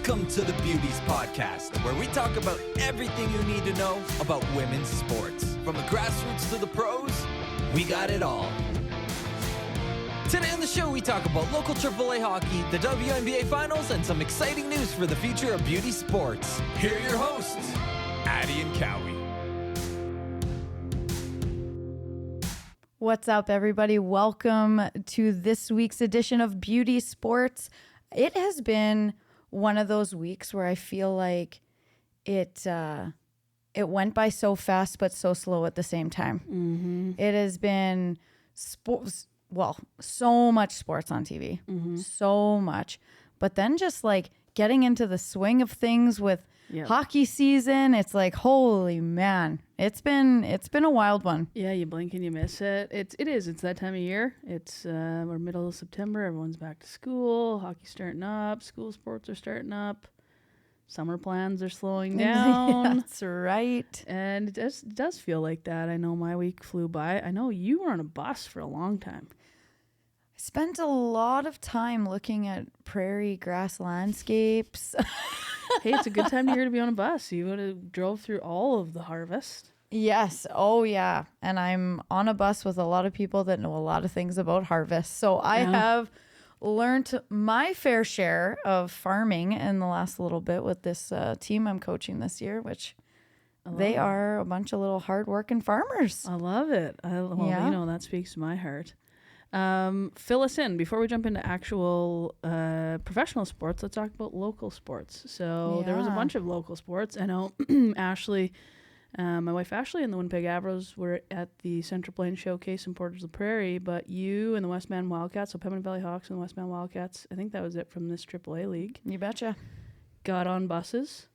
Welcome to the Beauties Podcast, where we talk about everything you need to know about women's sports. From the grassroots to the pros, we got it all. Today on the show, we talk about local AAA hockey, the WNBA finals, and some exciting news for the future of beauty sports. Here are your hosts, Addie and Cowie. What's up, everybody? Welcome to this week's edition of Beauty Sports. It has been one of those weeks where I feel like it went by so fast but so slow at the same time. Mm-hmm. It has been so much sports on TV, so much. But then just like getting into the swing of things with hockey season, it's like, holy man, it's been a wild one. Yeah, you blink and you miss it. It's that time of year. It's we're middle of September. Everyone's back to school. Hockey's starting up. School sports are starting up. Summer plans are slowing down. That's right. And it does feel like that. I know my week flew by. I know you were on a bus for a long time. I spent a lot of time looking at prairie grass landscapes. Hey, it's a good time of year to be on a bus. You would have drove through all of the harvest. Yes. Oh, yeah. And I'm on a bus with a lot of people that know a lot of things about harvest. So I have learned my fair share of farming in the last little bit with this team I'm coaching this year, which they are a bunch of little hardworking farmers. I love it. That speaks to my heart. Fill us in before we jump into actual professional sports. Let's talk about local sports. So there was a bunch of local sports. I know Ashley, my wife Ashley, and the Winnipeg Avros were at the Central Plains Showcase in Portage la Prairie, but you and the Westman Wildcats, so Pembina Valley Hawks and the Westman Wildcats, I think that was it from this AAA league. You betcha. Got on buses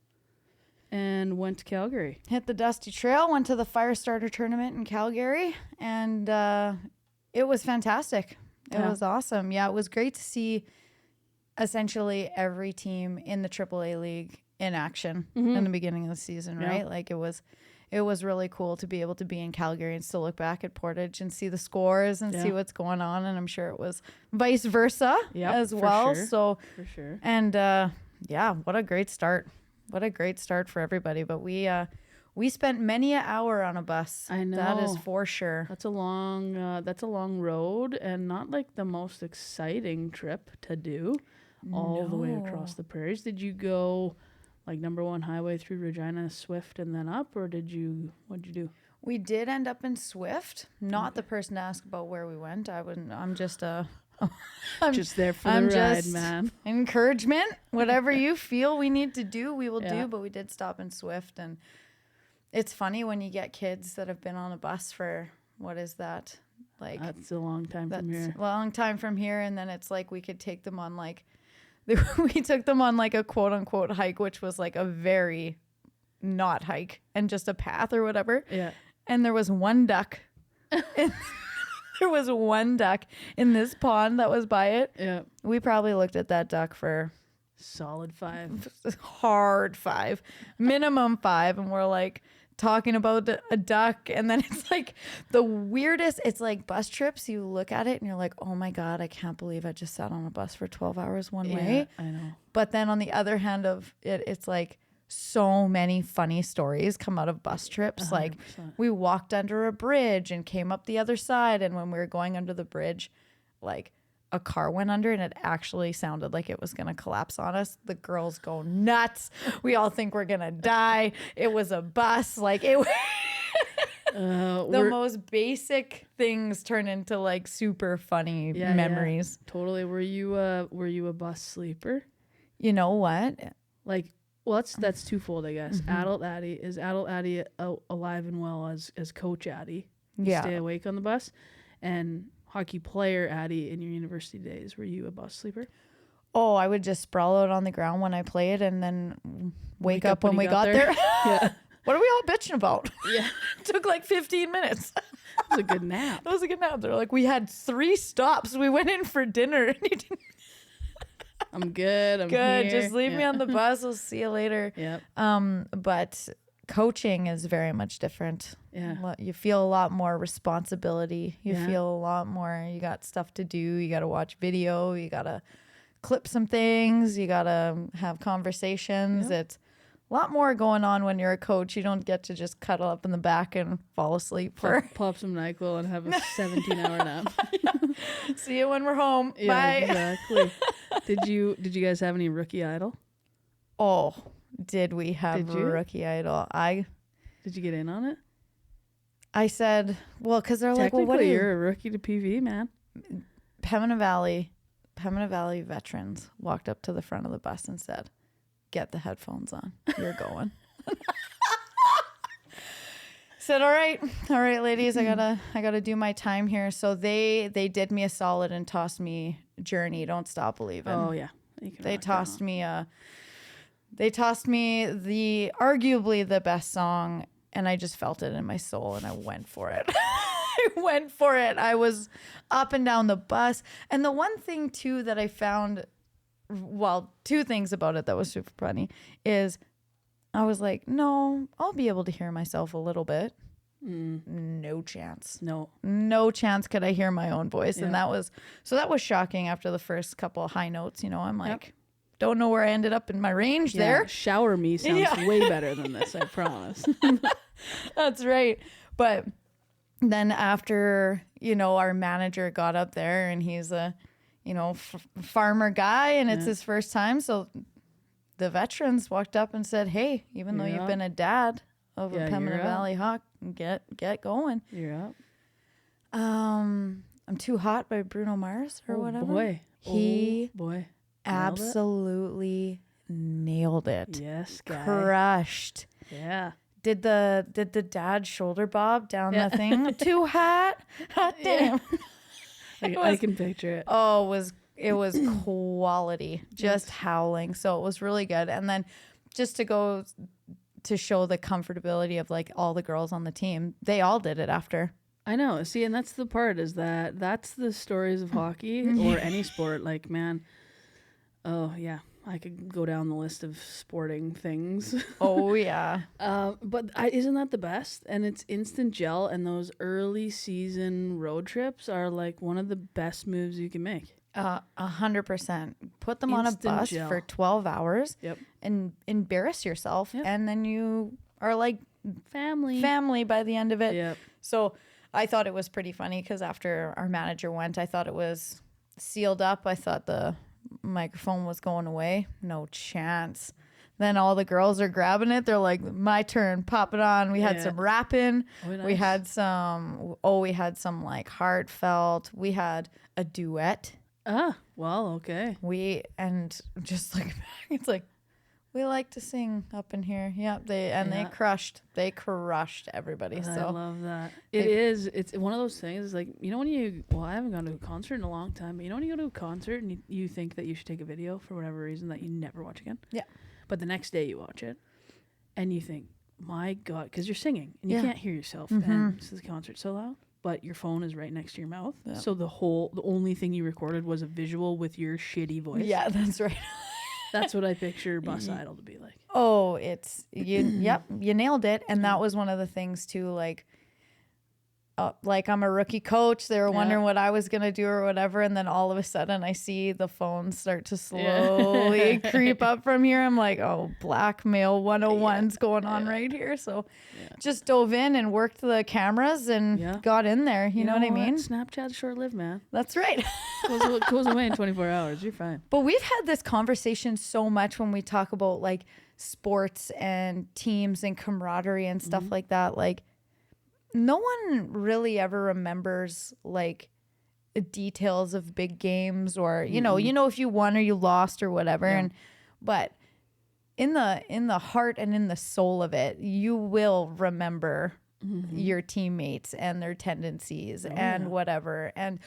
and went to Calgary. Hit the Dusty Trail, went to the Firestarter tournament in Calgary, and it was fantastic. It was awesome. Yeah, it was great to see essentially every team in the AAA league in action in the beginning of the season, right? Like it was really cool to be able to be in Calgary and still look back at Portage and see the scores and see what's going on. And I'm sure it was vice versa as well. Sure. So for sure. And what a great start. What a great start for everybody. But we spent many an hour on a bus. I know. That is for sure. That's a long road and not like the most exciting trip to do all the way across the prairies. Did you go like number one highway through Regina, Swift, and then up, or what'd you do? We did end up in Swift. Not the person to ask about where we went. I'm just I'm just there for the ride, man. Encouragement. Whatever you feel we need to do, we will do. But we did stop in Swift, and it's funny when you get kids that have been on a bus for, what is that? Like that's a long time from here. Long time from here, and then it's like we could take them on like, we took them on like a quote unquote hike, which was like a very not hike and just a path or whatever. Yeah. And there was one duck. There was one duck in this pond that was by it. Yeah. We probably looked at that duck for solid 5. Hard 5. Minimum 5. And we're like talking about a duck. And then it's like the weirdest. It's like bus trips. You look at it and you're like, oh my God, I can't believe I just sat on a bus for 12 hours one way. I know. But then on the other hand of it, it's like so many funny stories come out of bus trips. 100%. Like we walked under a bridge and came up the other side. And when we were going under the bridge, like a car went under and it actually sounded like it was going to collapse on us. The girls go nuts. We all think we're going to die. It was a bus. Like it the most basic things turn into like super funny memories. Yeah. Totally. Were you a bus sleeper? You know what? Like, well, that's twofold, I guess. Is adult Addie alive and well as Coach Addie? Yeah. Stay awake on the bus. And hockey player Addie in your university days, were you a bus sleeper? Oh, I would just sprawl out on the ground when I played and then wake up when we got there. Yeah. What are we all bitching about? Yeah. It took like 15 minutes. It was a good nap. It was a good nap. They're like, we had 3 stops. We went in for dinner. And you didn't. I'm good. I'm good. here. Just leave me on the bus. We'll see you later. Yep. But coaching is very much different. Yeah. You feel a lot more responsibility. You Yeah. feel a lot more, you got stuff to do. You got to watch video. You got to clip some things. You got to have conversations. Yeah. It's a lot more going on when you're a coach. You don't get to just cuddle up in the back and fall asleep. Pop some NyQuil and have a 17-hour nap. See you when we're home. Yeah, Bye. Exactly. Did you guys have any rookie idol? Oh, did we have Did you? rookie idol? Did you get in on it? I said, well, because they're like, well, what are you? You're a rookie to PV, man. Pembina Valley veterans walked up to the front of the bus and said, get the headphones on. You're going. Said, all right, ladies, I gotta do my time here. So they did me a solid and tossed me Journey, Don't Stop Believing. Oh yeah. They tossed me the arguably the best song, and I just felt it in my soul and I went for it. I was up and down the bus. And the one thing too that I found, well, two things about it that was super funny is I was like, no, I'll be able to hear myself a little bit. No chance. No chance could I hear my own voice. Yeah. And that was shocking after the first couple of high notes. You know, I'm like, don't know where I ended up in my range there. Shower Me sounds way better than this, I promise. That's right. But then after, you know, our manager got up there and he's a, you know, farmer guy and it's his first time. So the veterans walked up and said, hey, even though you've been a dad of a Pembina Valley Hawk, get going. You're up. I'm Too Hot by Bruno Mars or whatever. Boy. He boy. Absolutely nailed it. Yes, guy. Crushed. Yeah. Did the dad shoulder bob down the thing? Too hot. Hot damn. I can picture it. Oh, it was quality. Just howling. So it was really good. And then just to go to show the comfortability of like all the girls on the team, they all did it after. I know. See, and that's the part is that's the stories of hockey or any sport. Like, man, oh yeah, I could go down the list of sporting things. Oh yeah. But isn't that the best? And it's instant gel, and those early season road trips are like one of the best moves you can make. 100%. Put them instant on a bus for 12 hours. Yep. And embarrass yourself, and then you are like family by the end of it. Yep. So I thought it was pretty funny because after our manager went, I thought it was sealed up. I thought the microphone was going away. No chance. Then all the girls are grabbing it. They're like, my turn, pop it on. We had some rapping. Oh, nice. We had some like heartfelt. We had a duet. Well, okay. And just like, it's like, we like to sing up in here. Yep. They crushed everybody. So I love that. It's one of those things. It's like, you know, I haven't gone to a concert in a long time, but you know, when you go to a concert and you think that you should take a video for whatever reason that you never watch again. Yeah. But the next day you watch it and you think, my God, because you're singing and you can't hear yourself. And so the concert's so loud, but your phone is right next to your mouth. Yeah. So the only thing you recorded was a visual with your shitty voice. Yeah, that's right. That's what I picture Bus Idol to be like. Oh, it's you. Yep, you nailed it. And that was one of the things too. Like I'm a rookie coach. They were wondering what I was gonna do or whatever, and then all of a sudden I see the phone start to slowly creep up from here. I'm like, oh, blackmail 101's going on right here. So just dove in and worked the cameras and got in there. You know what I mean? Snapchat's short-lived, man. That's right. goes away in 24 hours. You're fine. But we've had this conversation so much when we talk about like sports and teams and camaraderie and stuff like that. Like, no one really ever remembers like details of big games or you know if you won or you lost or whatever, but in the heart and in the soul of it, you will remember your teammates and their tendencies whatever. And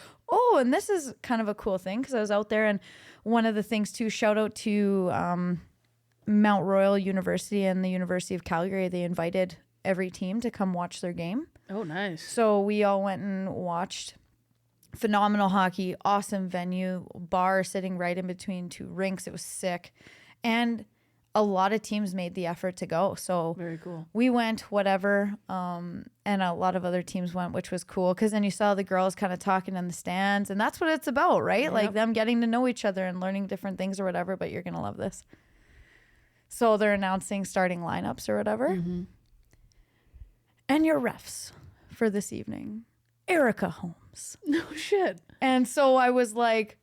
and this is kind of a cool thing because I was out there, and one of the things too, shout out to Mount Royal University and the University of Calgary. They invited every team to come watch their game. Oh, nice. So we all went and watched. Phenomenal hockey, awesome venue, bar sitting right in between two rinks. It was sick. And a lot of teams made the effort to go. So Very cool. we went, whatever. And a lot of other teams went, which was cool. Cause then you saw the girls kind of talking in the stands, and that's what it's about, right? Yep. Like them getting to know each other and learning different things or whatever, but you're going to love this. So they're announcing starting lineups or whatever. Mm-hmm. And your refs for this evening, Erica Holmes. No shit. And so I was like,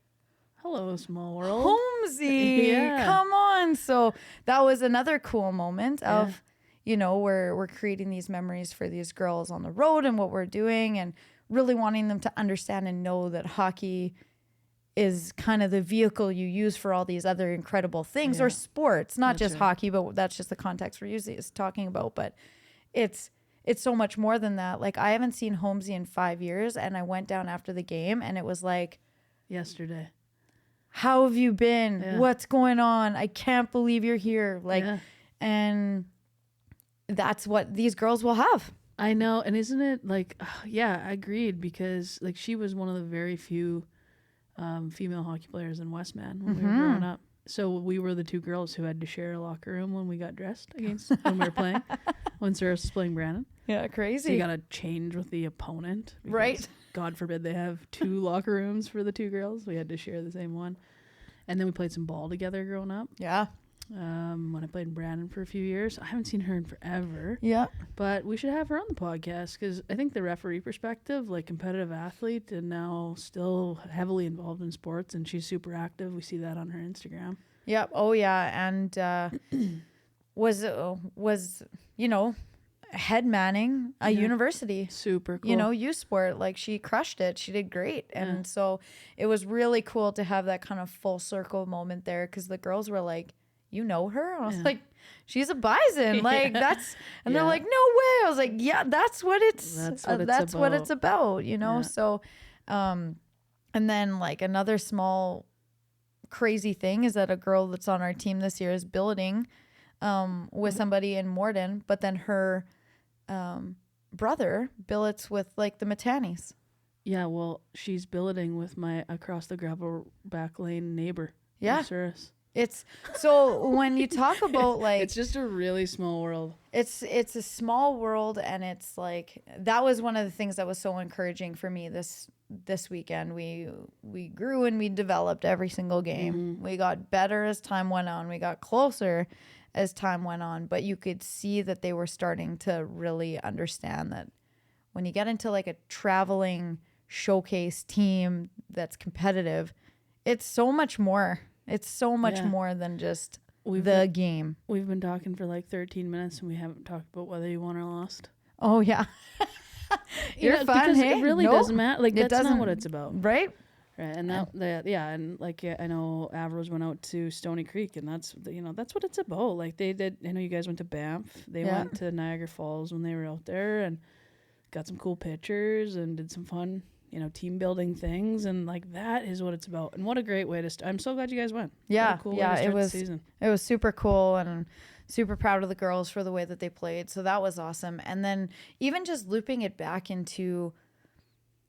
hello, small world. Holmesy, Yeah. come on. So that was another cool moment of, you know, we're creating these memories for these girls on the road and what we're doing, and really wanting them to understand and know that hockey is kind of the vehicle you use for all these other incredible things, or sports, not That's just right. hockey, but that's just the context we're using is talking about. But it's so much more than that. Like, I haven't seen Holmesy in 5 years, and I went down after the game and it was like, Yesterday. how have you been? Yeah. What's going on? I can't believe you're here. Like, Yeah. and that's what these girls will have. I know. And isn't it like, yeah, agreed. Because like she was one of the very few female hockey players in Westman when we were growing up. So we were the two girls who had to share a locker room when we got dressed against when we were playing. When Sarah was playing Brandon. Yeah, So crazy. you got to change with the opponent. because Right. God forbid they have two locker rooms for the two girls. We had to share the same one. And then we played some ball together growing up. Yeah. When I played in Brandon for a few years. I haven't seen her in forever. Yeah. But we should have her on the podcast because I think the referee perspective, like competitive athlete and now still heavily involved in sports, and she's super active. We see that on her Instagram. Yep. Oh yeah. And was you know, head manning a university. Super cool. You know, youth sport. Like, she crushed it. She did great. And so it was really cool to have that kind of full circle moment there, because the girls were like, you know her? And I was like, she's a Bison. Like, that's, and they're like, no way. I was like, yeah, that's what it's what it's about, you know? Yeah. So, and then like another small crazy thing is that a girl that's on our team this year is billeting with somebody in Morden, but then her brother billets with like the Matanis. Yeah, well, she's billeting with my across the gravel back lane neighbor. Yeah. Cyrus. It's so when you talk about like It's just a really small world. it's a small world, and it's like that was one of the things that was so encouraging for me this weekend. We grew and we developed every single game. We got better as time went on. We got closer as time went on, but you could see that they were starting to really understand that when you get into like a traveling showcase team that's competitive, it's so much more. It's so much more than just game. We've been talking for like 13 minutes and we haven't talked about whether you won or lost. Oh yeah. You're fun, because hey? it really doesn't matter. Like, that's doesn't, not what it's about. Right? Right. And and like, I know Avros went out to Stony Creek, and that's what it's about. Like, they did, I know you guys went to Banff. They went to Niagara Falls when they were out there and got some cool pictures and did some fun, team building things. And like, that is what it's about. And what a great way to I'm so glad you guys went. Yeah. What a cool Yeah. way to start It was, the season. it was super cool, and super proud of the girls for the way that they played. So that was awesome. And then even just looping it back into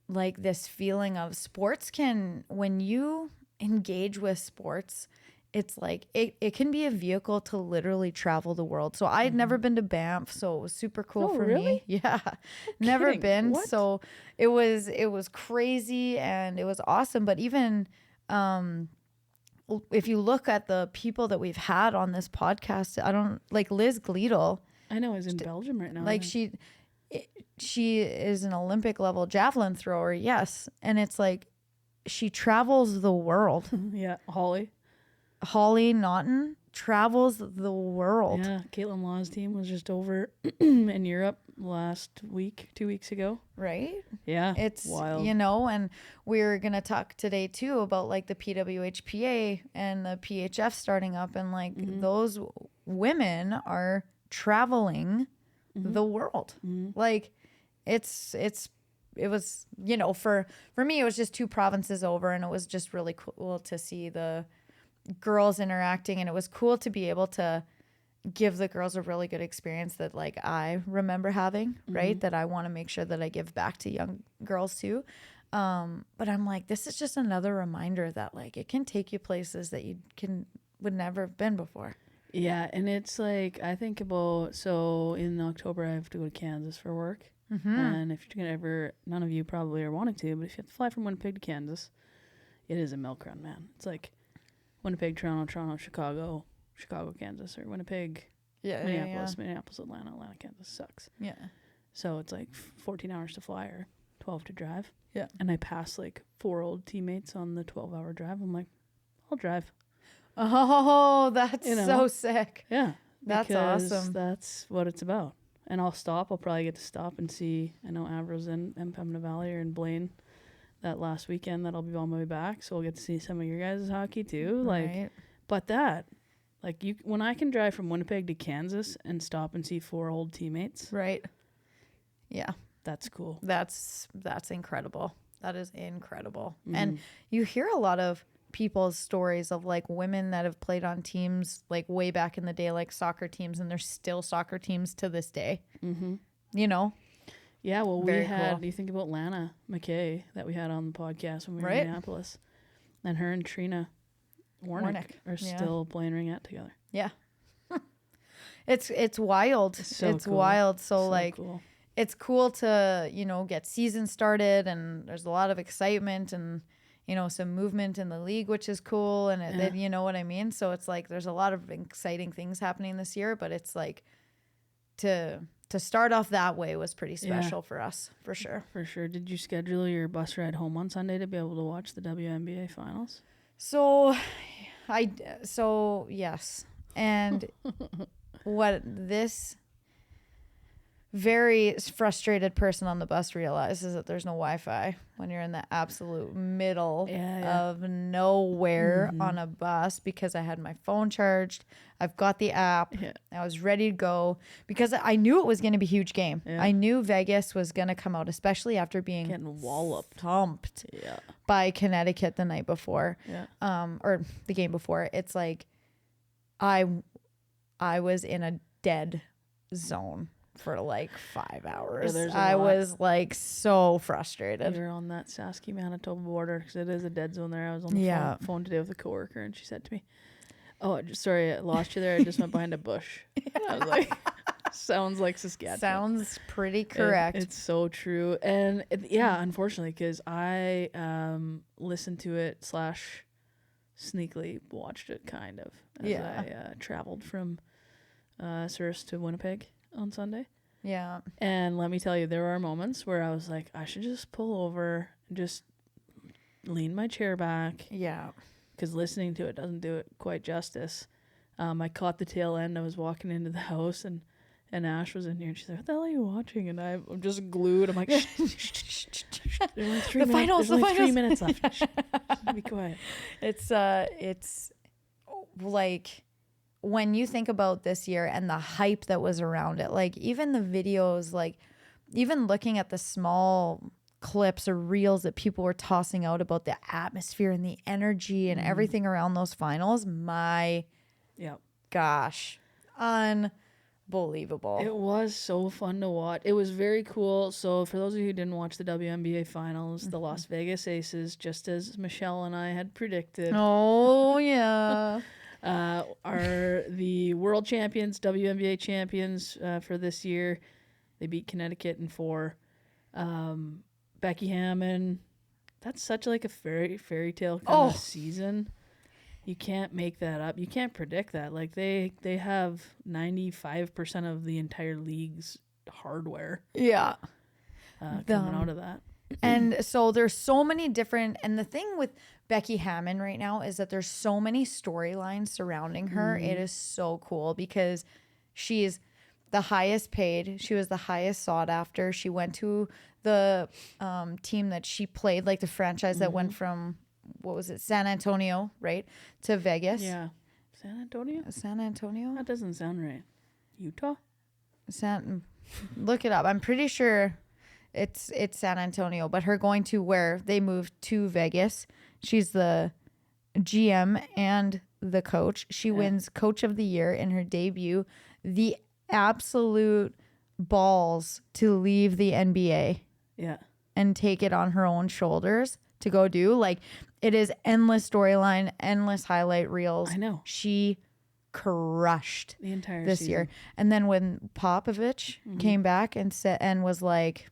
like this feeling of sports when you engage with sports, it's like it can be a vehicle to literally travel the world. So I'd never been to Banff, so it was super cool for me. Yeah. Never kidding. been. What? So it was crazy and it was awesome. But even if you look at the people that we've had on this podcast, I don't like Liz Gleedle. I know he's in Belgium right now. Like she is an Olympic level javelin thrower. Yes. And it's like, she travels the world. Yeah. Holly Naughton travels the world. Yeah, Caitlin Law's team was just over in Europe last week, 2 weeks ago. Right? Yeah, It's wild. and we're going to talk today too about like the PWHPA and the PHF starting up, and like those women are traveling the world. Like it was, for me, it was just 2 provinces over, and it was just really cool to see the girls interacting, and it was cool to be able to give the girls a really good experience that like I remember having, right? That I want to make sure that I give back to young girls too. But I'm like, this is just another reminder that like it can take you places that you would never have been before. Yeah, and it's like, I think about, so in October I have to go to Kansas for work. And if you're gonna ever, none of you probably are wanting to, but if you have to fly from Winnipeg to Kansas, it is a milk run, man. It's like Winnipeg, Toronto, Chicago, Kansas, or Winnipeg, Minneapolis, Atlanta, Kansas. Sucks. Yeah. So it's like 14 hours to fly or 12 to drive. Yeah. And I pass like 4 old teammates on the 12-hour drive. I'm like, I'll drive. Oh, that's so sick. Yeah. That's awesome. That's what it's about. And I'll stop. I'll probably get to stop and see. I know Avro's in Pembina Valley or in Blaine that last weekend that I'll be on my way back. So we'll get to see some of your guys' hockey too. Like, but that, like, when I can drive from Winnipeg to Kansas and stop and see 4 old teammates. Right. Yeah. That's cool. That's incredible. That is incredible. And you hear a lot of people's stories of like women that have played on teams like way back in the day, like soccer teams, and they're still soccer teams to this day. You know? Yeah, well, Very we had, cool. you think about Lana McKay that we had on the podcast when we were in Minneapolis. And her and Trina Warnick are still playing ringette together. Yeah. It's wild. It's cool. wild. So like, cool. It's cool to, you know, get season started, and there's a lot of excitement and, you know, some movement in the league, which is cool. And you know what I mean? So it's like, there's a lot of exciting things happening this year, but it's like to start off that way was pretty special for us, for sure. For sure. Did you schedule your bus ride home on Sunday to be able to watch the WNBA finals? So yes. And what this very frustrated person on the bus realizes that there's no Wi-Fi when you're in the absolute middle of nowhere on a bus, because I had my phone charged. I've got the app. I was ready to go because I knew it was going to be a huge game. I knew Vegas was going to come out, especially after being getting walloped by Connecticut the night before, or the game before. It's like I was in a dead zone for like 5 hours. I was like so frustrated. You're on that Saskatchewan-Manitoba border because it is a dead zone there. I was on the phone today with a coworker, and she said to me, "Oh, sorry, I lost you there. I just went behind a bush." I was like, "Sounds like Saskatchewan." Sounds pretty correct. It's so true, and unfortunately, because I listened to it / sneakily watched it kind of as I traveled from Surrey to Winnipeg on Sunday. Yeah. And let me tell you, there are moments where I was like, I should just pull over and just lean my chair back. Yeah. Because listening to it doesn't do it quite justice. I caught the tail end. I was walking into the house, and Ash was in here, and she's like, "What the hell are you watching?" And I'm just glued. I'm like, shh, shh, shh, shh, shh. There's only 3 minutes. There's only 3 minutes left. Shh, be quiet. It's like, when you think about this year and the hype that was around it, like even the videos, like even looking at the small clips or reels that people were tossing out about the atmosphere and the energy and everything around those finals, my gosh, unbelievable. It was so fun to watch. It was very cool. So for those of you who didn't watch the WNBA finals, the Las Vegas Aces, just as Michelle and I had predicted. Oh, yeah. Are the world champions, WNBA champions for this year. They beat Connecticut in 4. Becky Hammon. That's such like a fairy tale kind of season. You can't make that up. You can't predict that. Like they have 95% of the entire league's hardware. Yeah. Coming out of that. And so there's so many different, and the thing with Becky Hammon right now is that there's so many storylines surrounding her. It is so cool because she's the highest paid. She was the highest sought after. She went to the team that she played, like the franchise that went from, what was it, San Antonio, right, to Vegas. Yeah. San Antonio? San Antonio? That doesn't sound right. Utah? Look it up. I'm pretty sure it's San Antonio, but her going to where they moved to Vegas. She's the GM and the coach. She wins Coach of the Year in her debut. The absolute balls to leave the NBA. Yeah. And take it on her own shoulders to go do. Like, it is endless storyline, endless highlight reels. I know. She crushed the entire this season. year. And then when Popovich came back and said, and was like,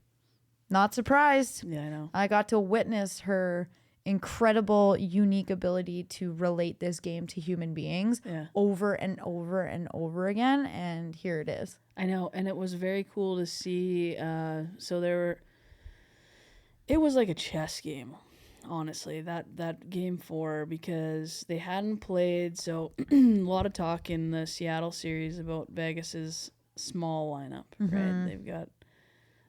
not surprised. Yeah, I know. I got to witness her incredible, unique ability to relate this game to human beings over and over and over again. And here it is. I know. And it was very cool to see. It was like a chess game, honestly, that game 4, because they hadn't played. So a lot of talk in the Seattle series about Vegas's small lineup, right? They've got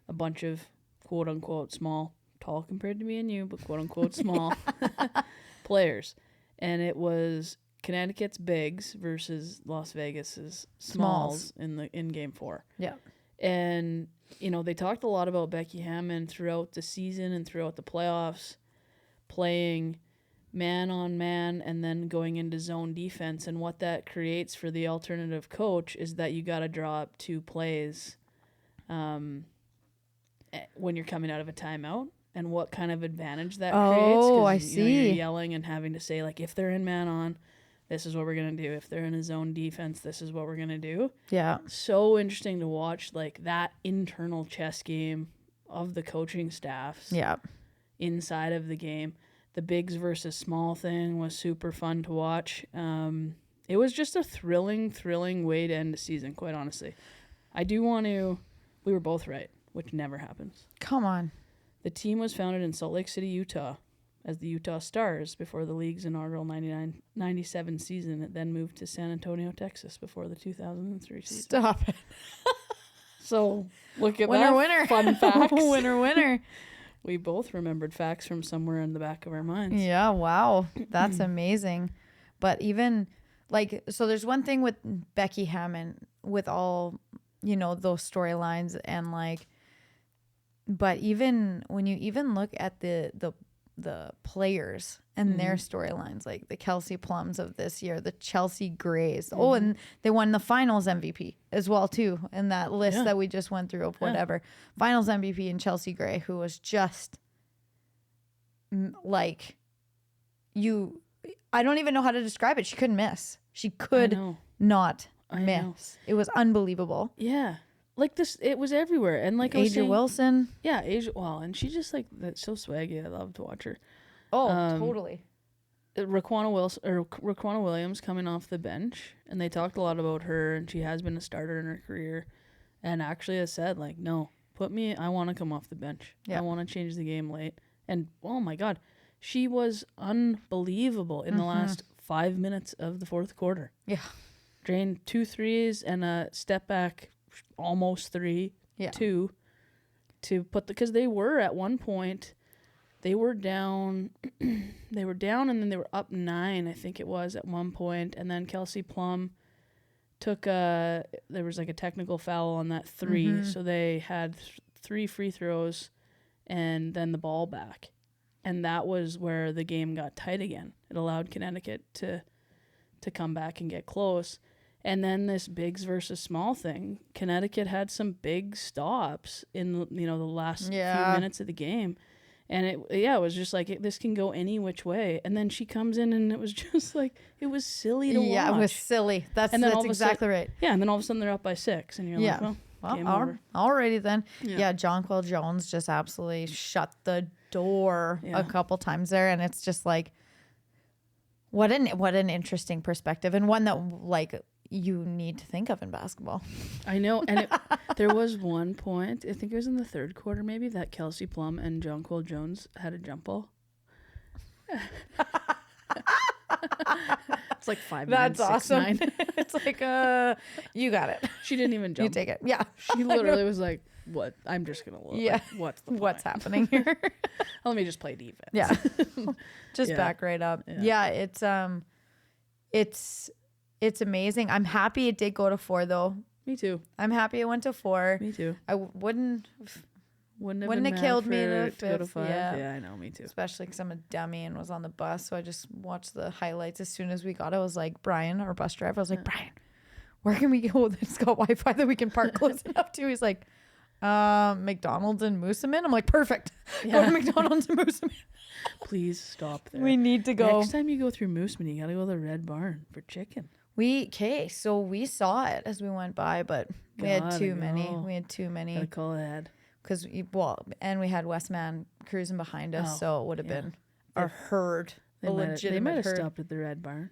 a bunch of quote unquote small, tall compared to me and you, but quote unquote small players. And it was Connecticut's bigs versus Las Vegas's smalls in game 4. Yeah. And, you know, they talked a lot about Becky Hammon throughout the season and throughout the playoffs, playing man on man and then going into zone defense. And what that creates for the alternative coach is that you got to draw up 2 plays when you're coming out of a timeout, and what kind of advantage that creates. Oh, I You know, see. you're yelling and having to say, like, if they're in man on, this is what we're going to do. If they're in a zone defense, this is what we're going to do. Yeah. So interesting to watch, like, that internal chess game of the coaching staffs inside of the game. The bigs versus small thing was super fun to watch. It was just a thrilling way to end the season, quite honestly. We were both right, which never happens. Come on. The team was founded in Salt Lake City, Utah, as the Utah Stars before the league's inaugural 99-97 season. It then moved to San Antonio, Texas before the 2003 season. Stop it. So look at Winner. Fun facts. Winner. We both remembered facts from somewhere in the back of our minds. Yeah, wow. That's amazing. But even, like, so there's one thing with Becky Hammon with all, you know, those storylines and, like, but even when you even look at the players and their storylines, like the Kelsey Plums of this year, the Chelsea Grays. Oh, and they won the finals MVP as well, too, in that list that we just went through of whatever. Finals MVP and Chelsea Gray, who was just like, I don't even know how to describe it. She couldn't miss. She could not miss. It was unbelievable. Yeah. Like this, it was everywhere. And like Asia Wilson. Yeah, Asia. Well, and she just like, that's so swaggy. I love to watch her. Oh, totally. Raquana Williams coming off the bench, and they talked a lot about her, and she has been a starter in her career, and actually has said, like, no, I want to come off the bench. Yeah. I want to change the game late. And oh my God, she was unbelievable in the last 5 minutes of the fourth quarter. Yeah. Drained 2 threes and a step back, almost 3, 2, to put because they were at one point. They were down, and then they were up 9, I think it was, at one point. And then Kelsey Plum took there was like a technical foul on that 3. So they had 3 free throws and then the ball back. And that was where the game got tight again. It allowed Connecticut to come back and get close. And then this bigs versus small thing. Connecticut had some big stops in the last few minutes of the game. And it was just like, this can go any which way. And then she comes in and it was just like, it was silly to watch. Yeah, it was silly. That's exactly right. Yeah, and then all of a sudden they're up by 6. And you're like, well, game over. Alrighty then. Yeah, Jonquil Jones just absolutely shut the door a couple times there. And it's just like, what an interesting perspective. And one that, like, you need to think of in basketball. I know. And there was one point, I think it was in the third quarter maybe, that Kelsey Plum and Jonquil Jones had a jump ball. It's like 5 That's 9, 6, awesome. 9. It's like, you got it. She didn't even jump. You take it. Yeah. She literally was like, what? I'm just going to look. Yeah. Like, what's happening here? Let me just play defense. Yeah. Just back right up. Yeah, it's amazing. I'm happy it did go to 4 though. Me too. I'm happy it went to 4. Me too. I wouldn't have killed me to go to 5th. 5. Yeah. Yeah, I know. Me too. Especially because I'm a dummy and was on the bus, so I just watched the highlights as soon as we got it. I was like, Brian, our bus driver, I was like, Brian, where can we go that's got Wi-Fi that we can park close enough to? He's like, McDonald's and Moosomin. I'm like, perfect. Go to McDonald's and Moosomin. Please stop there. We need to go. Next time you go through Moosomin, you gotta go to the Red Barn for chicken. So we saw it as we went by, but we had too many. Gotta call ahead. Because and we had Westman cruising behind us, so it would have been a herd, a legitimate herd. They might have stopped at the Red Barn.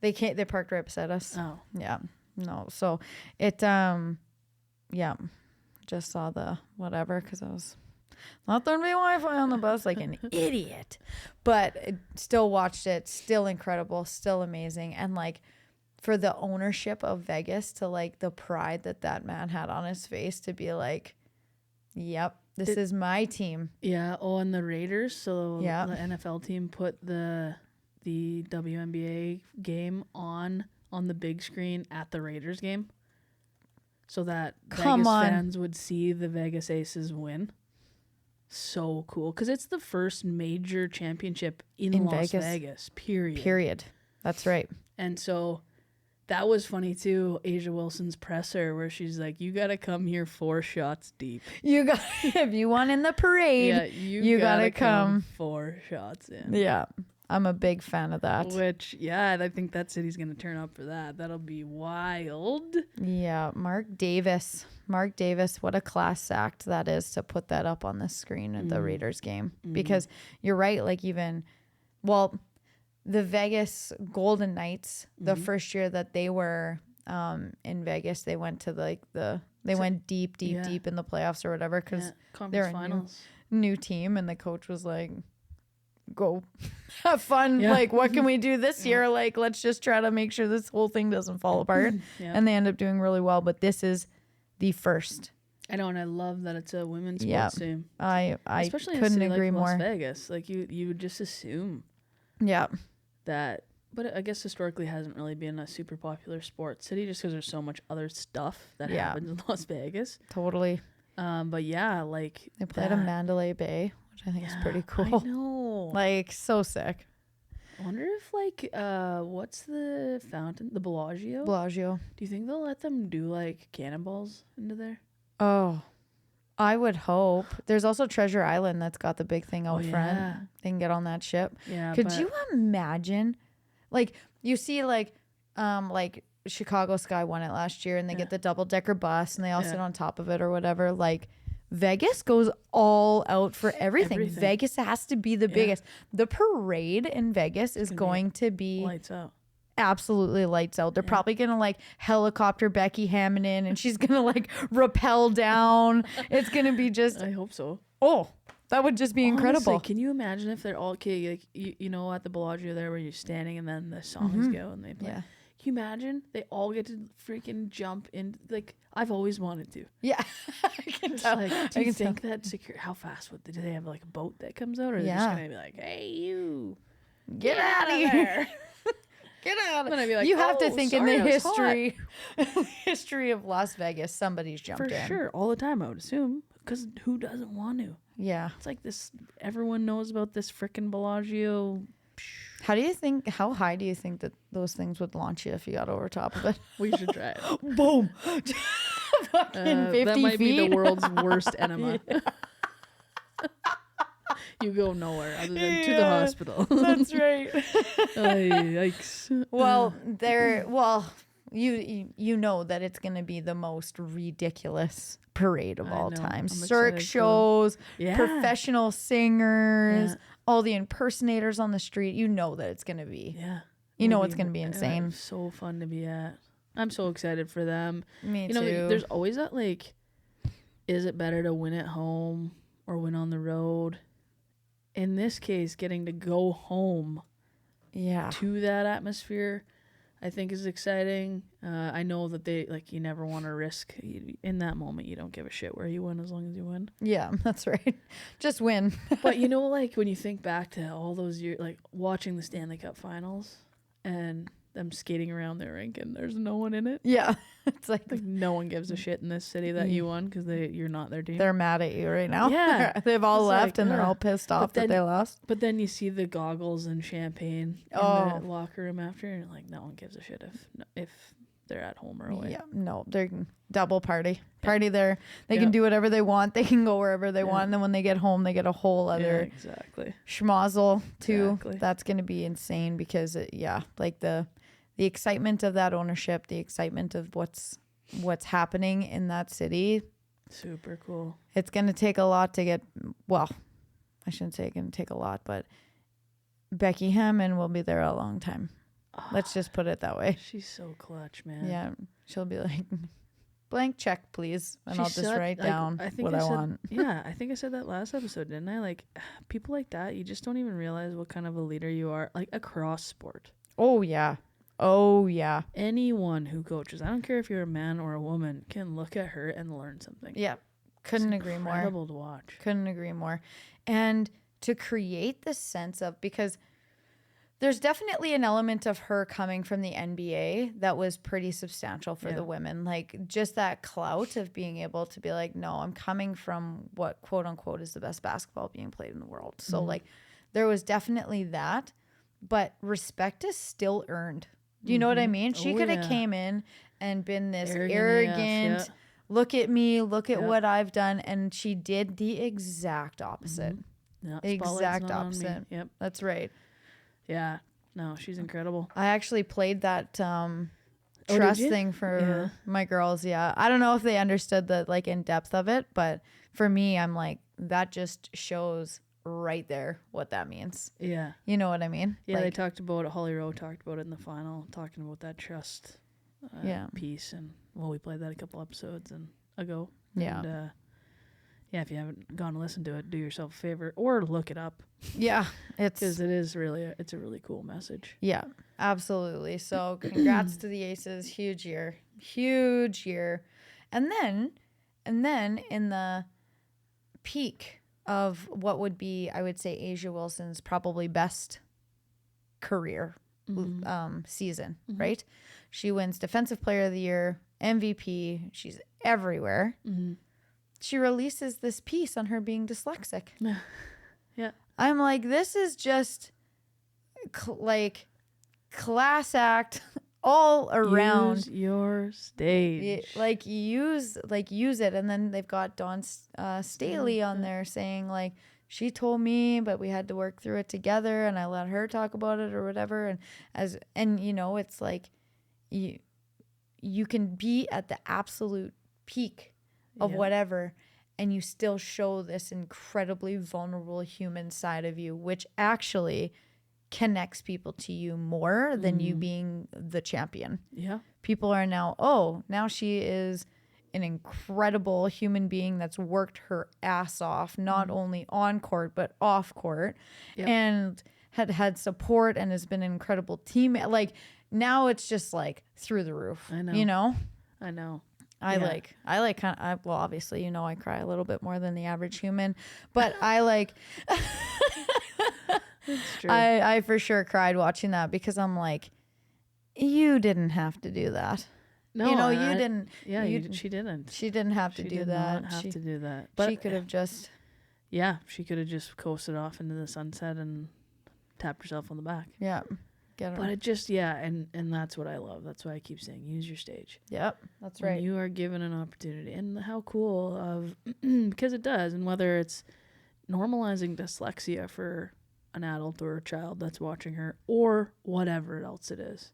They parked right beside us. Oh, yeah, no. So it, just saw the whatever because I was not there to be Wi-Fi on the bus like an idiot, but still watched it. Still incredible. Still amazing, and like. For the ownership of Vegas to like the pride that man had on his face to be like, yep, this is my team. Yeah. Oh, and the Raiders. So the NFL team put the WNBA game on the big screen at the Raiders game, so that Vegas fans would see the Vegas Aces win. So cool, because it's the first major championship in Las Vegas. Period. That's right. And so. That was funny too, Asia Wilson's presser, where she's like, "You gotta come here 4 shots deep. If you want in the parade, you gotta come 4 shots in." Yeah, I'm a big fan of that. Which, I think that city's gonna turn up for that. That'll be wild. Yeah, Mark Davis, what a class act that is to put that up on the screen at the Raiders game. Because you're right, like the Vegas Golden Knights, the first year that they were in Vegas, they went to went deep in the playoffs or whatever because they're a new team, and the coach was like, "Go have fun. Like, what can we do this year? Like, let's just try to make sure this whole thing doesn't fall apart." And they end up doing really well, but this is the first. I know, and I love that it's a women's sports team. I especially couldn't in a city agree like more. Las Vegas, like you would just assume. Yeah. That, but I guess historically hasn't really been a super popular sports city just because there's so much other stuff that happens in Las Vegas. Totally. But like they played in Mandalay Bay, which I think is pretty cool. I know. Like, so sick. I wonder if what's the fountain? The Bellagio? Do you think they'll let them do like cannonballs into there? Oh, I would hope. There's also Treasure Island that's got the big thing out front. They can get on that ship. Yeah. Could you imagine? Like, you see like Chicago Sky won it last year, and they get the double-decker bus, and they all sit on top of it or whatever. Like, Vegas goes all out for everything. Vegas has to be the biggest. The parade in Vegas is going to be lights out. Absolutely lights out. They're probably gonna like helicopter Becky Hammon in, and she's gonna like rappel down. It's gonna be just. I hope so. Oh, that would just be incredible. Can you imagine if they're all like at the Bellagio there where you're standing and then the songs go and they play. Yeah. Can you imagine they all get to freaking jump in? Like, I've always wanted to. Yeah, I can tell. Like, do you think that secure? How fast do they have like a boat that comes out, or are they just gonna be like, "Hey, you, get out of here." Get out! Then I'd be like, you have to think in the history of Las Vegas, somebody's jumped in. For sure, all the time, I would assume, because who doesn't want to? Yeah, it's like this. Everyone knows about this frickin' Bellagio. How high do you think that those things would launch you if you got over top of it? We should try it. Boom! Fucking 50 that might feet. be the world's worst enema. You go nowhere other than to the hospital. That's right. Yikes. Well, you know that it's going to be the most ridiculous parade of all time. Cirque shows, professional singers, all the impersonators on the street. You know that it's going to be. Yeah. You know it's going to be insane. So fun to be at. I'm so excited for them. Me too. There's always that like, is it better to win at home or win on the road? In this case, getting to go home to that atmosphere, I think is exciting. I know that you never want to risk. In that moment, you don't give a shit where you win as long as you win. Yeah, that's right. Just win. But like when you think back to all those years, like watching the Stanley Cup finals and them skating around their rink and there's no one in it. Yeah. It's like no one gives a shit in this city that you won because you're not their team. They're mad at you right now. Yeah. They've all left and they're all pissed off that they lost. But then you see the goggles and champagne in the locker room after and you're like, no one gives a shit if they're at home or away. Yeah, no, they're double party there. They can do whatever they want. They can go wherever they want. And then when they get home, they get a whole other schmozzle too. Exactly. That's going to be insane because like the excitement of that ownership, the excitement of what's happening in that city. Super cool. It's going to take a lot to get, well, I shouldn't say it's going to take a lot, but Becky Hammon will be there a long time. Let's just put it that way. She's so clutch, man. Yeah. She'll be like, blank check, please. And I'll just write down what I want. Yeah. I think I said that last episode, didn't I? Like, people like that, you just don't even realize what kind of a leader you are, like across sport. Oh, yeah. Oh, yeah. Anyone who coaches, I don't care if you're a man or a woman, can look at her and learn something. Yeah. Couldn't agree more. Incredible to watch. Couldn't agree more. And to create the sense of, because there's definitely an element of her coming from the NBA that was pretty substantial for the women. Like just that clout of being able to be like, no, I'm coming from what quote unquote is the best basketball being played in the world. So like there was definitely that, but respect is still earned. Do you know what I mean? She could have came in and been this arrogant look at me, look at what I've done. And she did the exact opposite. Exact opposite. Yep. That's right. Yeah. No, she's incredible. I actually played that trust thing for my girls. Yeah. I don't know if they understood the like in depth of it, but for me, I'm like, that just shows right there what that means. Yeah. You know what I mean? Yeah, like, they talked about it. Holly Rowe talked about it in the final, talking about that trust piece. And well, we played that a couple episodes ago. Yeah. And, if you haven't gone and listened to it, do yourself a favor or look it up. Yeah, because it's a really cool message. Yeah, absolutely. So congrats to the Aces, huge year, and then in the peak of what would be, I would say, Asia Wilson's probably best career season. Right? She wins Defensive Player of the Year, MVP. She's everywhere. She releases this piece on her being dyslexic. Yeah. I'm like, this is just like class act all around. Use your stage. Use it. And then they've got Dawn Staley on there saying like, she told me, but we had to work through it together and I let her talk about it or whatever. And you know, it's like you can be at the absolute peak of whatever, and you still show this incredibly vulnerable human side of you, which actually connects people to you more than you being the champion. Yeah. People are now she is an incredible human being that's worked her ass off, not only on court, but off court, and had support and has been an incredible teammate. Like now it's just like through the roof, I know. You know? I know. I like kind of, well, obviously, you know, I cry a little bit more than the average human, but I like, It's true. I for sure cried watching that because I'm like, you didn't have to do that. No, you know, you didn't. Yeah, she didn't. She didn't have to do that. Not have to do that. But she could have just. Yeah, she could have just coasted off into the sunset and tapped herself on the back. Yeah. But it just, and that's what I love. That's why I keep saying, use your stage. Yep, that's right. When you are given an opportunity. And how cool of, because it does, and whether it's normalizing dyslexia for an adult or a child that's watching her, or whatever else it is.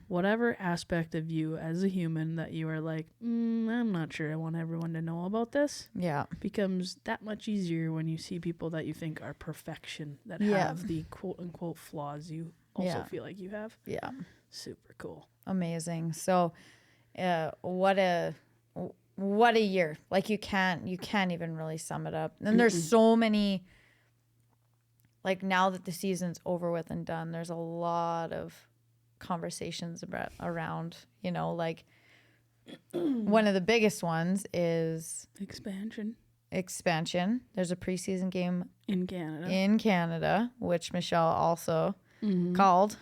Whatever aspect of you as a human that you are like, I'm not sure I want everyone to know about this. Yeah. Becomes that much easier when you see people that you think are perfection, that have the quote unquote flaws you also feel like you have. Yeah. Super cool. Amazing. So what a year. Like you can't even really sum it up. And there's so many, like now that the season's over with and done, there's a lot of conversations around, you know, like one of the biggest ones is expansion. There's a preseason game in Canada, which Michelle also called.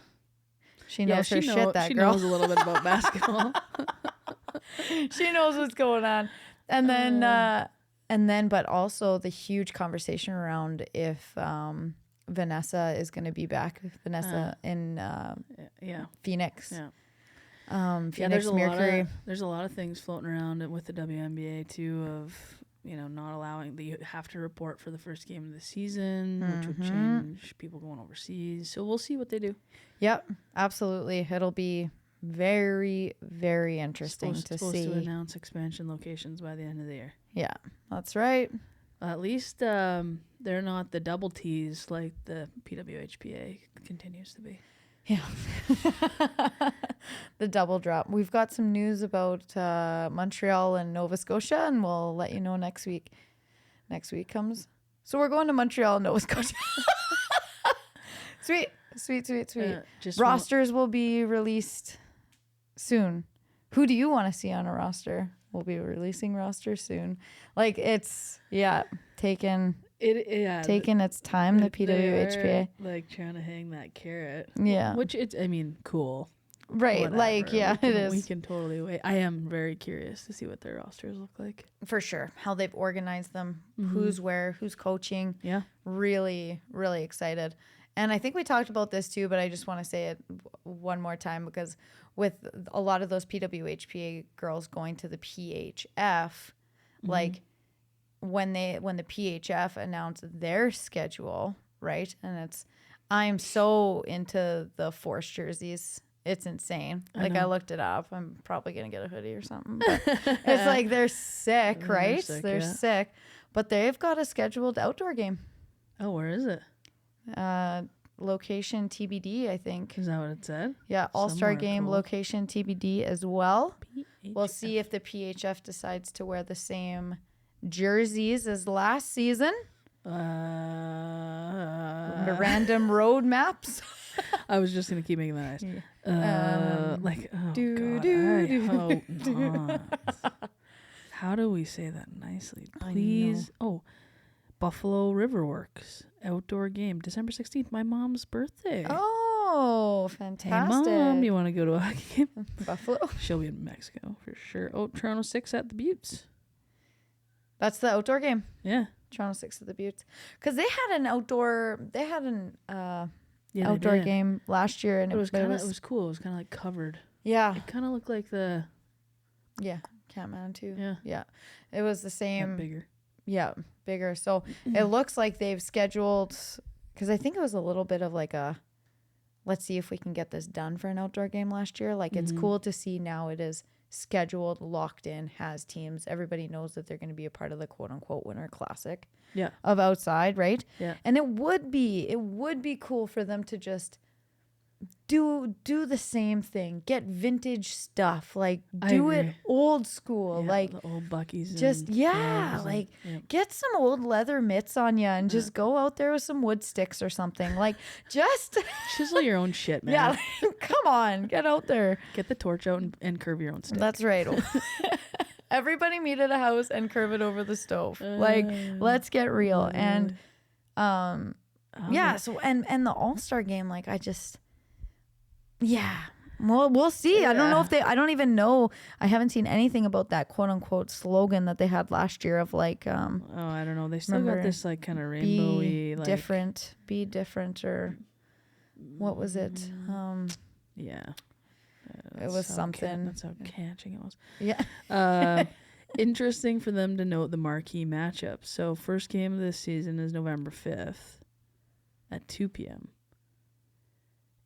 She knows her shit, that girl. She knows a little bit about basketball. She knows what's going on. And then but also the huge conversation around if Vanessa is going to be back. Vanessa in Phoenix. Phoenix Mercury. There's a lot of things floating around with the WNBA too of, not allowing you have to report for the first game of the season, which would change people going overseas. So we'll see what they do. Yep, absolutely. It'll be very, very interesting to see. Supposed to announce expansion locations by the end of the year. Yeah, that's right. At least they're not the double T's like the PWHPA continues to be. Yeah. The double drop. We've got some news about Montreal and Nova Scotia, and we'll let you know next week. Next week comes. So we're going to Montreal and Nova Scotia. Sweet. Rosters will be released soon. Who do you want to see on a roster? We'll be releasing rosters soon. Like, it's, taking its time, the PWHPA. Like, trying to hang that carrot. Yeah. Which, cool. Right. Whatever. Like, it is. We can totally wait. I am very curious to see what their rosters look like. For sure. How they've organized them, who's where, who's coaching. Yeah. Really, really excited. And I think we talked about this too, but I just want to say it one more time, because with a lot of those PWHPA girls going to the PHF, like when the PHF announced their schedule, right? And I'm so into the Force jerseys. It's insane. I looked it up. I'm probably going to get a hoodie or something. But it's like they're sick, right? They're sick. But they've got a scheduled outdoor game. Oh, where is it? Location TBD, I think. Is that what it said? Yeah, all-star game, cool. location TBD as well. PHF. We'll see if the PHF decides to wear the same jerseys as last season. Random road maps. I was just going to keep making that noise. I hope not. How do we say that nicely? Please. Oh, Buffalo Riverworks outdoor game, December 16th, my mom's birthday. Oh, fantastic. Hey, Mom, you want to go to a hockey game? Buffalo. She'll be in Mexico for sure. Oh, Toronto 6 at the Buttes. That's the outdoor game. Yeah. Toronto 6 at the Buttes. Because they had an outdoor game last year, and it was cool. It was kind of like covered. Yeah. It kind of looked like the... Yeah, Catman too. Yeah. Yeah. It was the same. Bigger. Yeah, bigger. So it looks like they've scheduled, because I think it was a little bit of like a, let's see if we can get this done for an outdoor game last year. Like, it's cool to see now it is scheduled, locked in, has teams. Everybody knows that they're going to be a part of the quote unquote Winter Classic of outside, right? Yeah. And it would be cool for them to just do the same thing, get vintage stuff, like do it old school, like the old Buckies, just get some old leather mitts on you and just go out there with some wood sticks or something, like just chisel your own shit, man. Yeah, come on, get out there, get the torch out and curve your own stick. That's right. Everybody meet at a house and curve it over the stove. Like, let's get real. And so and the All-Star game, like, well, we'll see. I don't know if I don't even know. I haven't seen anything about that quote unquote slogan that they had last year of like, I don't know. They still got this like kind of rainbowy, like be different, or what was it? It was something. That's how catching it was. Yeah. Interesting for them to note the marquee matchup. So first game of this season is November 5th at 2 p.m.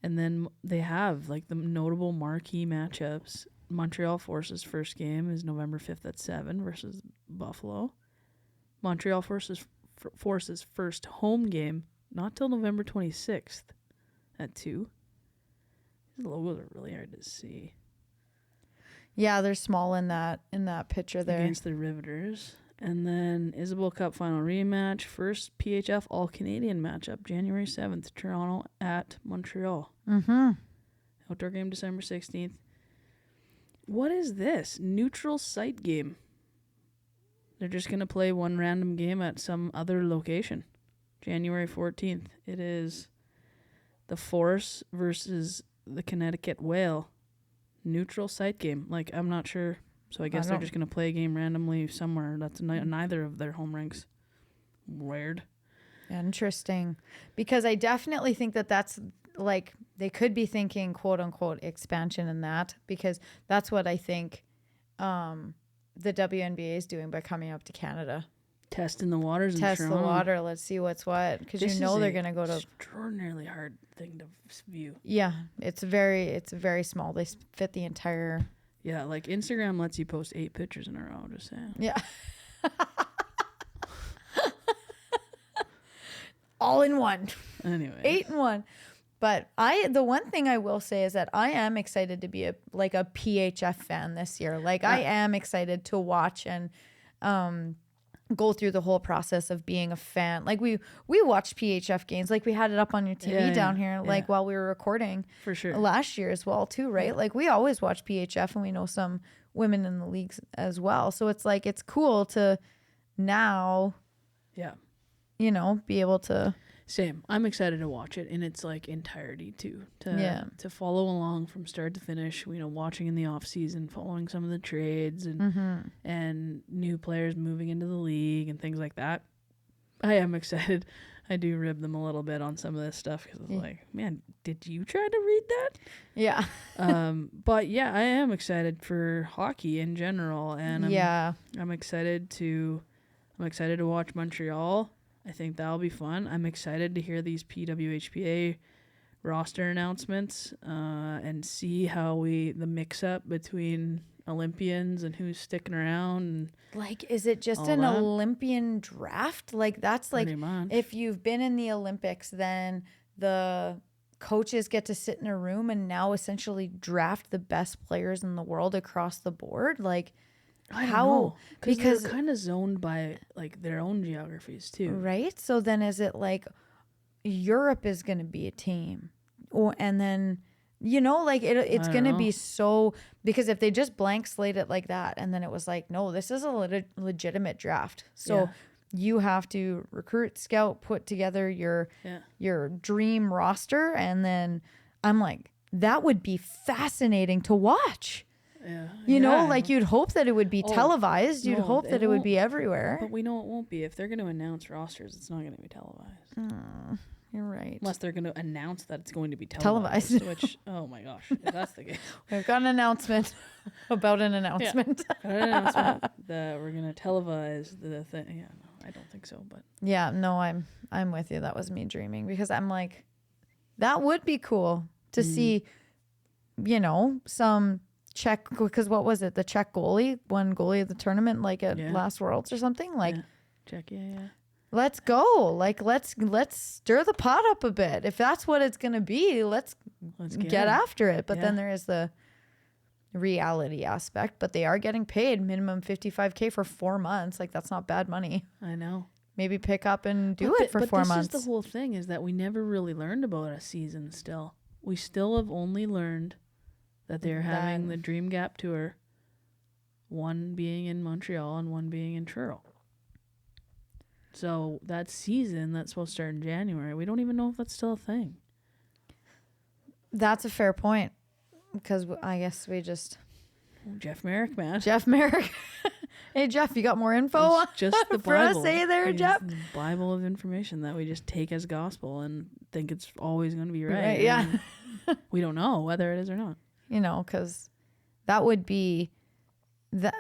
And then they have like the notable marquee matchups. Montreal Force's first game is November 5th at 7 versus Buffalo. Montreal Force's first home game, not till November 26th at 2. These logos are really hard to see. Yeah, they're small in that picture there. Against the Riveters. And then Isabel Cup final rematch, first PHF All-Canadian matchup, January 7th, Toronto at Montreal. Outdoor game December 16th. What is this? Neutral site game. They're just going to play one random game at some other location. January 14th. It is the Force versus the Connecticut Whale. Neutral site game. Like, I'm not sure. So I guess they're just going to play a game randomly somewhere. That's neither of their home rinks. Weird. Interesting. Because I definitely think that's like they could be thinking quote unquote expansion in that, because that's what I think the WNBA is doing by coming up to Canada. Testing the waters. Test the water. Let's see what's what, because you know they're going to go to extraordinarily hard thing to view. Yeah, it's very small. They fit the entire. Yeah, like Instagram lets you post 8 pictures in a row. Just saying. Yeah. All in one. Anyway. 8 in 1. But the one thing I will say is that I am excited to be a PHF fan this year. Like I am excited to watch and go through the whole process of being a fan. Like we watched PHF games. Like we had it up on your TV down here, like while we were recording for sure last year as well too, right? Like we always watch PHF, and we know some women in the leagues as well. So it's like, it's cool to now, you know, be able to. Same. I'm excited to watch it in its like entirety too. To follow along from start to finish. You know, watching in the off season, following some of the trades and new players moving into the league and things like that. I am excited. I do rib them a little bit on some of this stuff because it's like, man, did you try to read that? Yeah. But yeah, I am excited for hockey in general, and I'm excited to watch Montreal. I think that'll be fun. I'm excited to hear these PWHPA roster announcements and see how the mix up between Olympians and who's sticking around. And like, is it just an Olympian draft? Like that's like, if you've been in the Olympics, then the coaches get to sit in a room and now essentially draft the best players in the world across the board. Like, I don't know. Because they're kind of zoned by like their own geographies too, right? So then is it like Europe is going to be a team, and then you know, like it's going to be so, because if they just blank slate it like that, and then it was like, no, this is a legitimate draft, so you have to recruit, scout, put together your dream roster, and then I'm like, that would be fascinating to watch. Yeah. You know, like you'd hope that it would be televised. You'd hope that it would be everywhere. But we know it won't be. If they're going to announce rosters, it's not going to be televised. You're right. Unless they're going to announce that it's going to be televised. Which, oh my gosh, if that's the case. We've got an announcement about an announcement. Got an announcement that we're going to televise the thing. Yeah, no, I don't think so. But yeah, no, I'm with you. That was me dreaming, because I'm like, that would be cool to see, you know, some Czech, because what was it? The Czech goalie, one goalie of the tournament, like at last Worlds or something. Like, Czech, yeah. Let's go. Like, let's stir the pot up a bit. If that's what it's gonna be, let's get after it. But then there is the reality aspect. But they are getting paid minimum $55,000 for 4 months. Like, that's not bad money. I know. Maybe pick up and do it for 4 months. This is the whole thing, is that we never really learned about a season. Still, we still have only learned that they're having the Dream Gap Tour, one being in Montreal and one being in Truro. So that season that's supposed to start in January, we don't even know if that's still a thing. That's a fair point, because I guess we just... Jeff Merrick, man. Jeff Merrick. Hey, Jeff, you got more info it's just the for Bible. us? Say there, Jeff. The Bible of information that we just take as gospel and think it's always going to be right. Yeah. We don't know whether it is or not. You know, because that would be,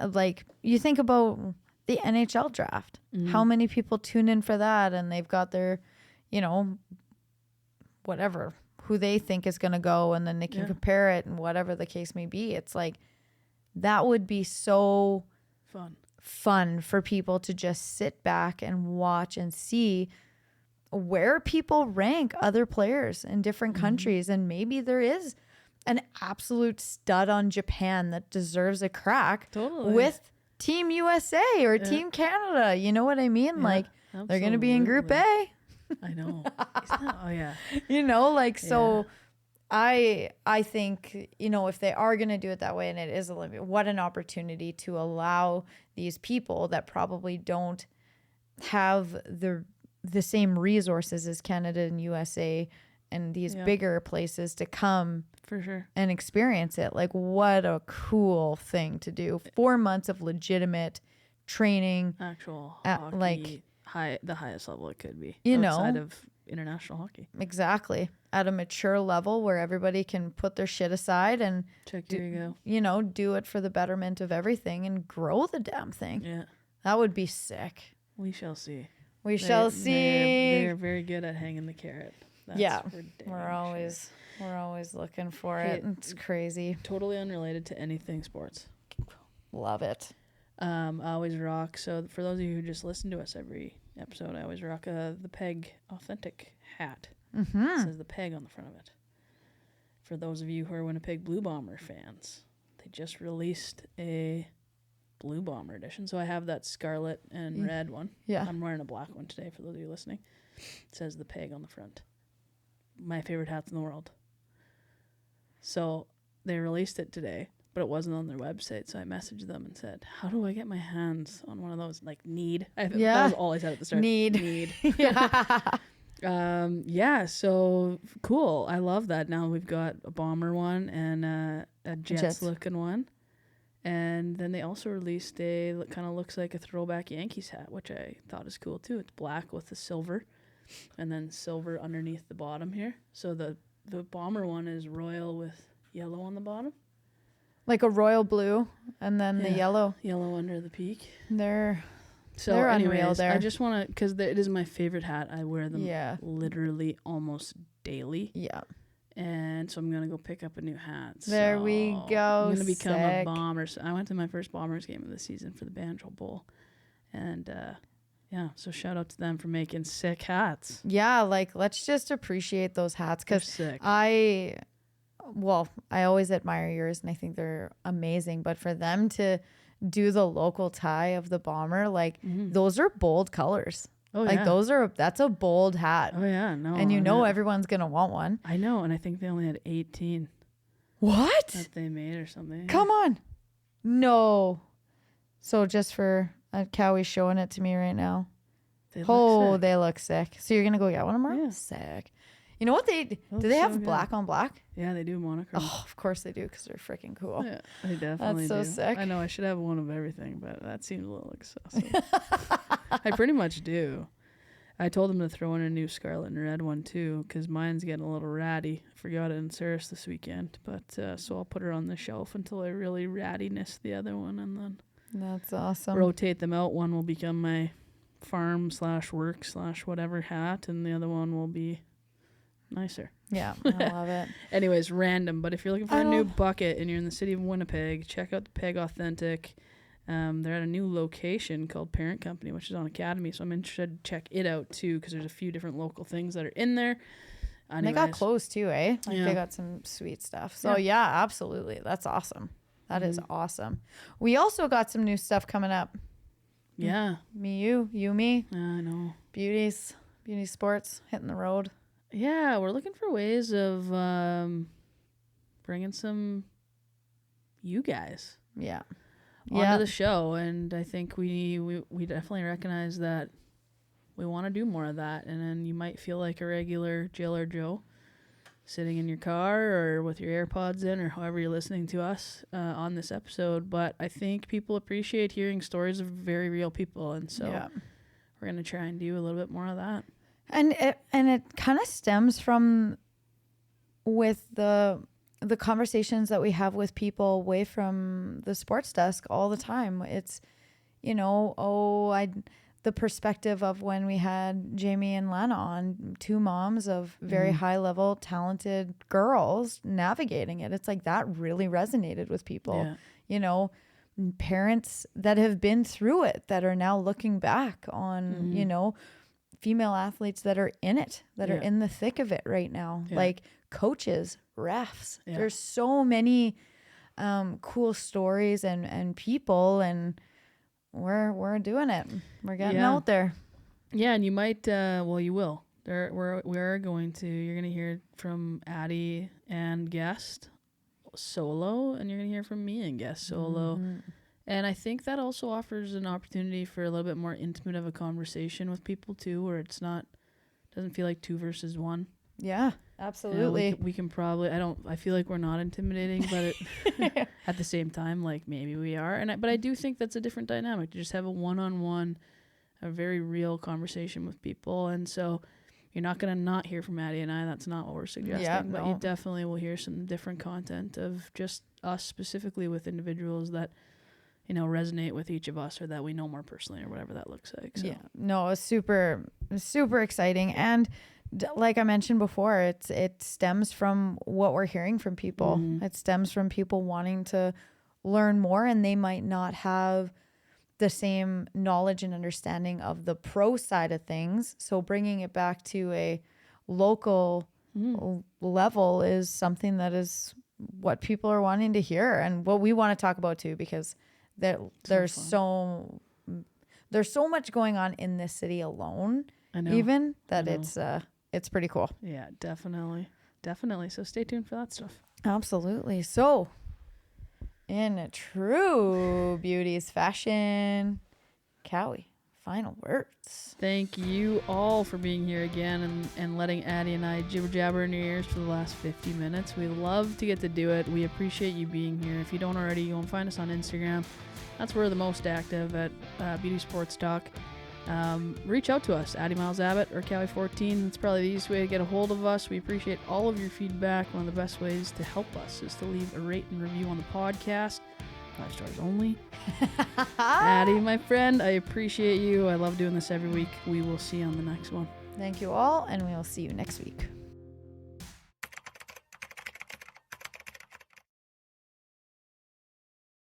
like, you think about the NHL draft. How many people tune in for that, and they've got their, you know, whatever, who they think is going to go, and then they can compare it, and whatever the case may be. It's like, that would be so fun for people to just sit back and watch and see where people rank other players in different countries. And maybe there is an absolute stud on Japan that deserves a crack with Team USA or Team Canada. You know what I mean? Like, they're going to be in Group A. I know. You know, like, so I think, you know, if they are going to do it that way, and it is Olympia, what an opportunity to allow these people that probably don't have the same resources as Canada and USA and these bigger places to come for sure and experience it. Like, what a cool thing to do. 4 months of legitimate training, actual hockey, like the highest level it could be, you outside know, of international hockey. Exactly. At a mature level where everybody can put their shit aside and do it for the betterment of everything and grow the damn thing. Yeah. That would be sick. We shall see. We shall see. They're very good at hanging the carrot. That's we're always looking for it. It's crazy. Totally unrelated to anything sports. Love it. I always rock. So for those of you who just listen to us every episode, I always rock the Peg Authentic hat. Mm-hmm. It says the Peg on the front of it. For those of you who are Winnipeg Blue Bomber fans, they just released a Blue Bomber edition. So I have that scarlet and red one. Yeah. I'm wearing a black one today for those of you listening. It says the Peg on the front. My favorite hats in the world. So they released it today, but it wasn't on their website. So I messaged them and said, how do I get my hands on one of those? That was all I said at the start. Need. Yeah. So cool. I love that. Now we've got a Bomber one and a Jets looking one. And then they also released kind of looks like a throwback Yankees hat, which I thought is cool too. It's black with the silver and then silver underneath the bottom here. So the Bomber one is royal with yellow on the bottom. Like a royal blue and then the yellow. Yellow under the peak. They're anyways, unreal there. I just want to, because it is my favorite hat. I wear them literally almost daily. Yeah. And so I'm going to go pick up a new hat. There we go. I'm going to become a Bomber. So I went to my first Bombers game of the season for the Banjo Bowl. And so shout out to them for making sick hats. Yeah, let's just appreciate those hats because I always admire yours and I think they're amazing. But for them to do the local tie of the Bomber, those are bold colors. Oh, yeah. That's a bold hat. Oh, yeah. No. And everyone's going to want one. I know. And I think they only had 18. What? That they made or something. Come on. No. So just for Cowie's showing it to me right now. They look sick. So you're going to go get one tomorrow? Yeah. Sick. You know what do they have black on black? Yeah, they do monochrome. Oh, of course they do because they're freaking cool. Yeah, they definitely That's so sick. I know I should have one of everything, but that seems a little excessive. I pretty much do. I told them to throw in a new scarlet and red one too because mine's getting a little ratty. I forgot it in Ceres this weekend, but so I'll put her on the shelf until I really rattiness the other one and then that's awesome. Rotate them out. One will become my farm/work/whatever hat and the other one will be nicer. Yeah, I love it. Anyways, random, but if you're looking for a new bucket and you're in the city of Winnipeg, check out the Peg Authentic. They're at a new location called Parent Company, which is on Academy, so I'm interested to check it out too because there's a few different local things that are in there. And they got clothes too, eh? They got some sweet stuff. So yeah absolutely. That's awesome. That is awesome. We also got some new stuff coming up. Yeah. Me, you, me. I know. Beauties Sports, hitting the road. Yeah, we're looking for ways of bringing some you guys onto the show, and I think we definitely recognize that we want to do more of that. And then you might feel like a regular Jill or Joe sitting in your car or with your AirPods in or however you're listening to us on this episode, but I think people appreciate hearing stories of very real people, and so we're going to try and do a little bit more of that. And it kind of stems from with the conversations that we have with people away from the sports desk all the time. It's, the perspective of when we had Jamie and Lana on, two moms of very high level, talented girls navigating it. It's like that really resonated with people, parents that have been through it that are now looking back on, female athletes that are in it, that are in the thick of it right now, like coaches, refs. There's so many cool stories and people, and we're doing it. We're getting out there. Yeah, and you might you will. You're going to hear from Addie and guest solo, and you're going to hear from me and guest solo. And I think that also offers an opportunity for a little bit more intimate of a conversation with people too, where doesn't feel like 2 versus 1. Yeah, absolutely. We can probably, I feel like we're not intimidating, but at the same time, like maybe we are. But I do think that's a different dynamic to just have a one-on-one, a very real conversation with people. And so, You're not going to not hear from Addie and I. That's not what we're suggesting. But you definitely will hear some different content of just us specifically with individuals that, you know, resonate with each of us or that we know more personally or whatever that looks like. So. Yeah. No, it's super exciting. And like I mentioned before, it stems from what we're hearing from people. It stems from people wanting to learn more, and they might not have the same knowledge and understanding of the pro side of things. So bringing it back to a local level is something that is what people are wanting to hear and what we want to talk about too, because there's so much going on in this city alone, even that it's pretty cool. Yeah, definitely. So stay tuned for that stuff. Absolutely. So in true Beauties fashion, Cowie, final words. Thank you all for being here again and letting Addie and I jibber jabber in your ears for the last 50 minutes. We love to get to do it. We appreciate you being here. If you don't already, you can find us on Instagram. That's where we're the most active at Beauty Sports Talk. Reach out to us, Addie Miles Abbott or Cowie14. It's probably the easiest way to get a hold of us. We appreciate all of your feedback. One of the best ways to help us is to leave a rate and review on the podcast. 5 stars only. Addie, my friend, I appreciate you. I love doing this every week. We will see you on the next one. Thank you all, and we will see you next week.